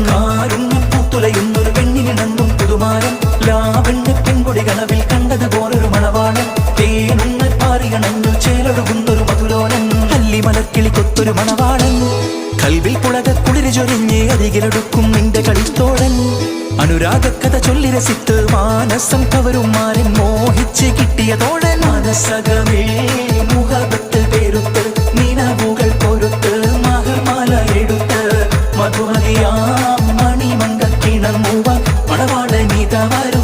കാരുണ്യപ്പൂത്തുലയുന്നൊരു പെണ്ണിനിണങ്ങും പുതുമാരൻ ലാവണ്യ പെൺകൊടി കനവിൽ കണ്ടതുപോലൊരു മണവാളൻ തേനുണ്ണ പാറിയണഞ്ഞു ചേലൊഴുകുന്നൊരു മധുലോലൻ അല്ലിമലർക്കിളി കൊത്തൊരു മണവാളൻ കൽവിൽ പുളക കുളിര് ചൊരിഞ്ഞ് അരികിലൊടുക്കും നിന്റെ കളിത്തോഴൻ അനുരാഗക്കഥ ചൊല്ലി രസിത്ത് മാനസം കവരും മാരൻ മോഹിച്ച് കിട്ടിയ തോഴൻ മനസകമേ മുഖത്ത് പേരുത്ത് നിലവുകൾ പൊരുത്ത് മഹർമാല എടുത്ത് മധുമതിയാം മണിമങ്ക കിണർമുവ മണവാളനിത വരും